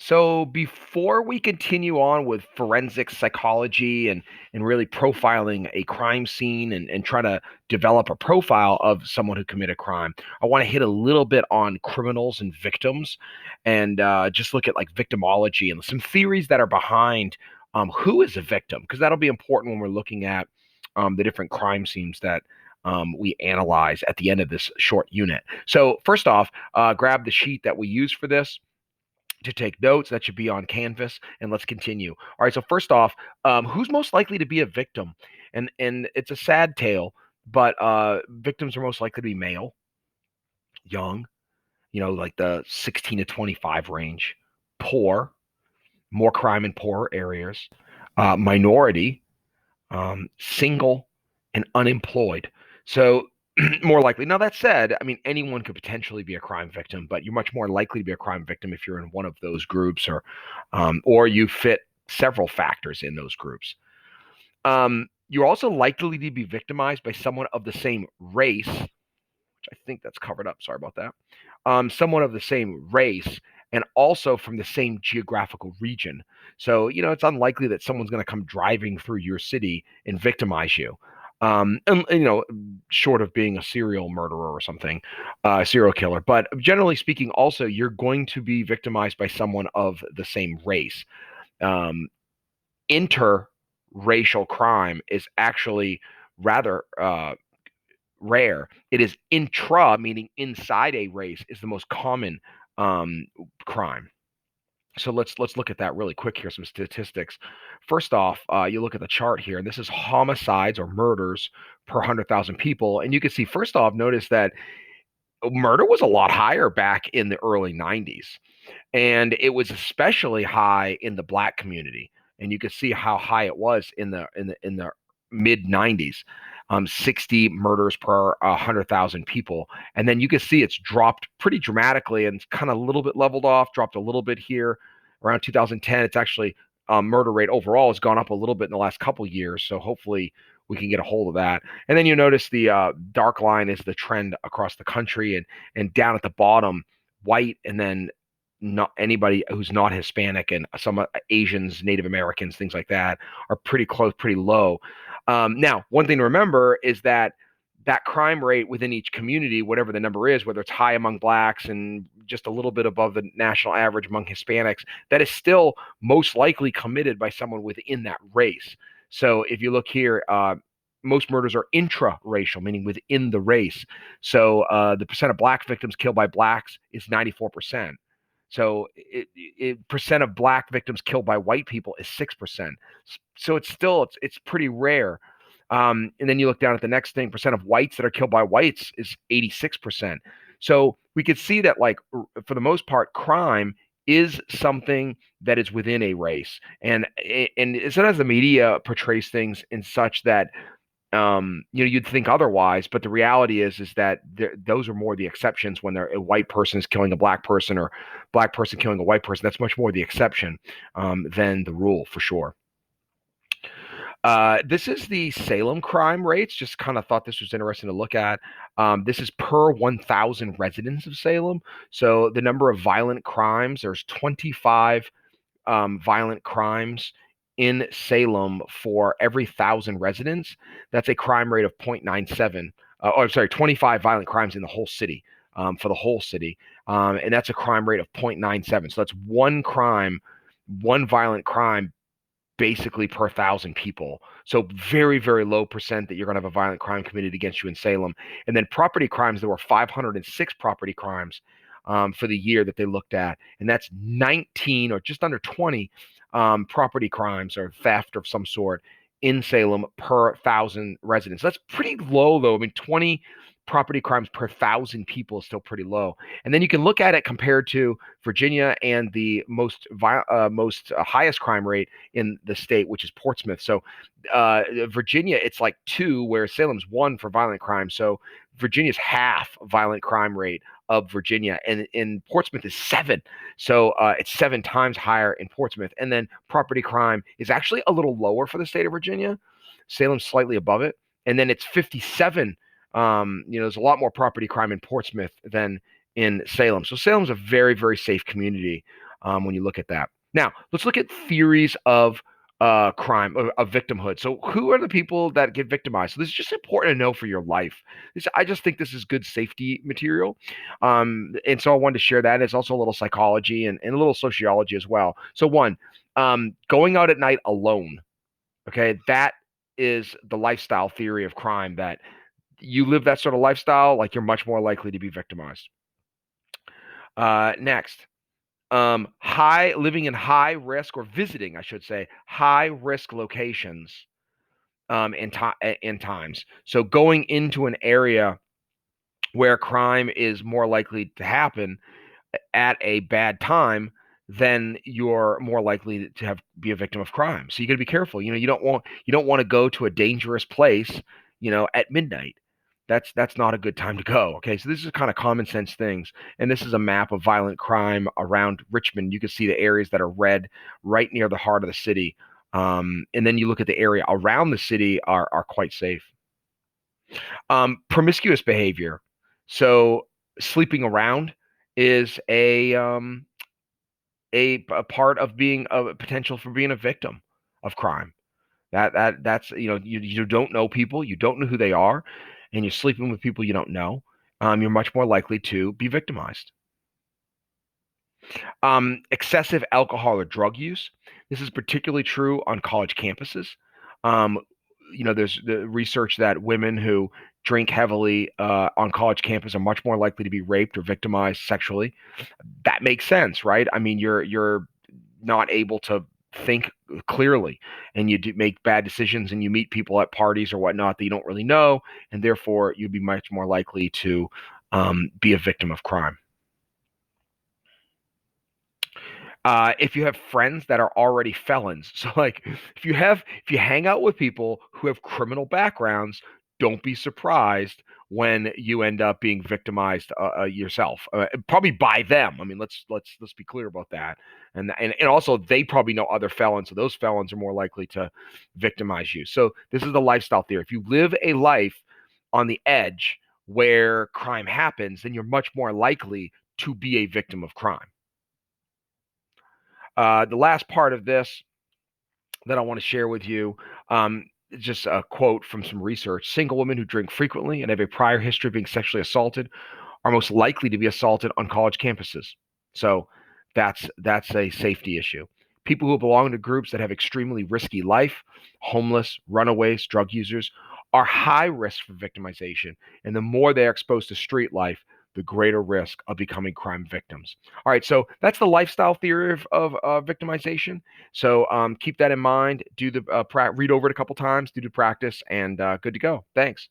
So before we continue on with forensic psychology and really profiling a crime scene and try to develop a profile of someone who committed a crime, I want to hit a little bit on criminals and victims and just look at like victimology and some theories that are behind who is a victim, because that'll be important when we're looking at the different crime scenes that we analyze at the end of this short unit. So first off, grab the sheet that we use for this to take notes. That should be on canvas, and let's continue. All right, so first off, who's most likely to be a victim? And it's a sad tale, but victims are most likely to be male, young, like the 16 to 25 range, poor, more crime in poorer areas, minority, single, and unemployed. So more likely. Now that said, I mean anyone could potentially be a crime victim, but you're much more likely to be a crime victim if you're in one of those groups, or you fit several factors in those groups. You're also likely to be victimized by someone of the same race, which I think that's covered up. Sorry about that. Someone of the same race and also from the same geographical region. So, it's unlikely that someone's going to come driving through your city and victimize you. Short of being a serial murderer or something, serial killer. But generally speaking, also, you're going to be victimized by someone of the same race. Um, Interracial crime is actually rather rare. It is intra, meaning inside a race, is the most common crime. So let's look at that really quick here. Some statistics. First off, you look at the chart here, and this is homicides or murders per 100,000 people, and you can see first off, notice that murder was a lot higher back in the early 90s, and it was especially high in the black community. And you can see how high it was in the mid 90s. 60 murders per 100,000 people. And then you can see it's dropped pretty dramatically and kind of a little bit leveled off, dropped a little bit here around 2010. It's actually murder rate overall has gone up a little bit in the last couple years. So hopefully we can get a hold of that. And then you notice the dark line is the trend across the country, and down at the bottom, white, and then not anybody who's not Hispanic, and some Asians, Native Americans, things like that are pretty close, pretty low. Now, one thing to remember is that crime rate within each community, whatever the number is, whether it's high among blacks and just a little bit above the national average among Hispanics, that is still most likely committed by someone within that race. So if you look here, most murders are intra-racial, meaning within the race. So the percent of black victims killed by blacks is 94%. So percent of black victims killed by white people is 6%. So it's pretty rare. And then you look down at the next thing, percent of whites that are killed by whites is 86%. So we could see that, like, for the most part, crime is something that is within a race. And sometimes the media portrays things in such that you'd think otherwise, but the reality is that those are more the exceptions when a white person is killing a black person, or black person killing a white person. That's much more the exception than the rule, for sure. This is the Salem crime rates. Just kind of thought this was interesting to look at. This is per 1,000 residents of Salem. So the number of violent crimes, there's 25 violent crimes in Salem for every 1,000 residents. That's a crime rate of 0.97. I'm sorry, 25 violent crimes in the whole city, for the whole city. And that's a crime rate of 0.97. So that's one violent crime basically per 1,000 people. So very, very low percent that you're going to have a violent crime committed against you in Salem. And then property crimes, there were 506 property crimes for the year that they looked at. And that's 19 or just under 20 property crimes or theft of some sort in Salem per 1,000 residents. That's pretty low, though. I mean, 20 property crimes per 1,000 people is still pretty low. And then you can look at it compared to Virginia and the most highest crime rate in the state, which is Portsmouth. So Virginia, it's like 2, where Salem's 1 for violent crime. So Virginia's half violent crime rate of Virginia, and in Portsmouth is 7. So it's 7 times higher in Portsmouth. And then property crime is actually a little lower for the state of Virginia. Salem's slightly above it. And then it's 57. There's a lot more property crime in Portsmouth than in Salem. So Salem's a very, very safe community. when you look at that. Now, let's look at theories of crime, of victimhood. So, who are the people that get victimized? So, this is just important to know for your life. I just think this is good safety material. And so, I wanted to share that. It's also a little psychology and a little sociology as well. So, one, going out at night alone. Okay, that is the lifestyle theory of crime that you live that sort of lifestyle, like you're much more likely to be victimized. Next, high living in high risk or visiting, I should say, high risk locations in times. So going into an area where crime is more likely to happen at a bad time, then you're more likely to have be a victim of crime. So you got to be careful. You don't want to go to a dangerous place, at midnight. That's not a good time to go. Okay, so this is kind of common sense things, and this is a map of violent crime around Richmond. You can see the areas that are red right near the heart of the city, and then you look at the area around the city are quite safe. Promiscuous behavior. So sleeping around is a part of being a potential for being a victim of crime. That's you don't know people, you don't know who they are, and you're sleeping with people you don't know. You're much more likely to be victimized. Excessive alcohol or drug use. This is particularly true on college campuses. Um, there's the research that women who drink heavily on college campus are much more likely to be raped or victimized sexually. That makes sense, right? I mean, you're not able to think clearly, and you do make bad decisions, and you meet people at parties or whatnot that you don't really know, and therefore you'd be much more likely to be a victim of crime. If you have friends that are already felons. So like if you hang out with people who have criminal backgrounds, don't be surprised when you end up being victimized yourself, probably by them. I mean, let's be clear about that. And also they probably know other felons, so those felons are more likely to victimize you. So this is the lifestyle theory. If you live a life on the edge where crime happens, then you're much more likely to be a victim of crime. The last part of this that I want to share with you, is just a quote from some research. Single women who drink frequently and have a prior history of being sexually assaulted are most likely to be assaulted on college campuses. So that's a safety issue. People who belong to groups that have extremely risky life, homeless, runaways, drug users, are high risk for victimization. And the more they're exposed to street life, the greater risk of becoming crime victims. All right, so that's the lifestyle theory of victimization. So keep that in mind. Do the read over it a couple times, do the practice, and good to go. Thanks.